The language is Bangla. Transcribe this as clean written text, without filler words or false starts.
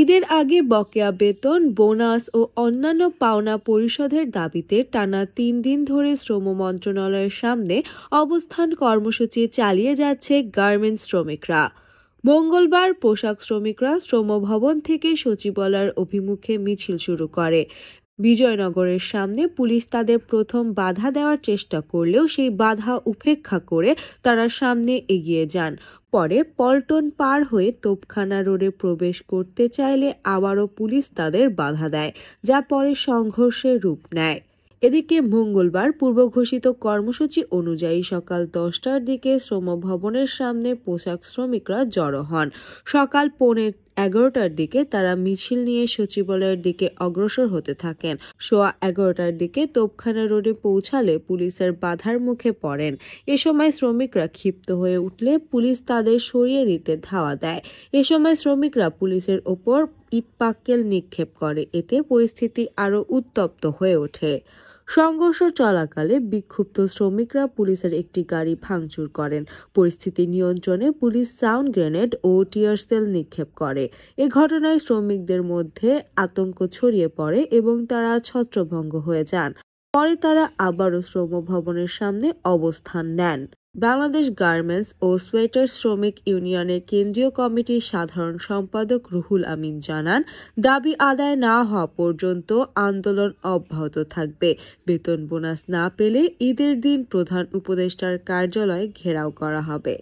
ঈদের আগে বকেয়া বেতন, বোনাস ও অন্যান্য পাওনা পরিশোধের দাবিতে টানা ৩ দিন ধরে শ্রম মন্ত্রণালয়ের সামনে অবস্থান কর্মসূচি চালিয়ে যাচ্ছে গার্মেন্টস শ্রমিকরা। মঙ্গলবার পোশাক শ্রমিকরা শ্রম ভবন থেকে সচিবালয়ের অভিমুখে মিছিল শুরু করে। বিজয়নগরের সামনে পুলিশ তাদের প্রথম বাধা দেওয়ার চেষ্টা করলেও সেই বাধা উপেক্ষা করে তারা সামনে এগিয়ে যান। পরে পল্টন পার হয়ে তোপখানা রোডে প্রবেশ করতে চাইলে আবারও পুলিশ তাদের বাধা দেয়, যা পরে সংঘর্ষের রূপ নেয়। এদিকে মঙ্গলবার পূর্বঘোষিত কর্মসূচি অনুযায়ী সকাল 10টার দিকে শ্রম ভবনের সামনে পোশাক শ্রমিকরা জড়ো হন। সকাল 11:15টার দিকে তারা মিছিল নিয়ে সচিবালয়ের দিকে অগ্রসর হতে থাকেন। 11:15টার দিকে তোপখানা রোডে পৌঁছালে পুলিশের বাধার মুখে পড়েন। এ সময় শ্রমিকরা ক্ষিপ্ত হয়ে উঠলে পুলিশ তাদের সরিয়ে দিতে ধাওয়া দেয়। এ সময় শ্রমিকরা পুলিশের ওপর ইটপাটকেল নিক্ষেপ করে। এতে পরিস্থিতি আরও উত্তপ্ত হয়ে ওঠে। সংঘর্ষ চলাকালে বিক্ষুব্ধ শ্রমিকরা পুলিশের একটি গাড়ি ভাঙচুর করেন। পরিস্থিতি নিয়ন্ত্রণে পুলিশ সাউন্ড গ্রেনেড ও টিয়ার সেল নিক্ষেপ করে। এ ঘটনায় শ্রমিকদের মধ্যে আতঙ্ক ছড়িয়ে পড়ে এবং তারা ছত্রভঙ্গ হয়ে যান। পরে তারা আবারও শ্রম ভবনের সামনে অবস্থান নেন। বাংলাদেশ গার্মেন্টস ও সোয়েটার শ্রমিক ইউনিয়নের কেন্দ্রীয় কমিটির সাধারণ সম্পাদক রুহুল আমিন জানান, দাবি আদায় না হওয়া পর্যন্ত আন্দোলন অব্যাহত থাকবে। বেতন বোনাস না পেলে ঈদের দিন প্রধান উপদেষ্টার কার্যালয় ঘেরাও করা হবে।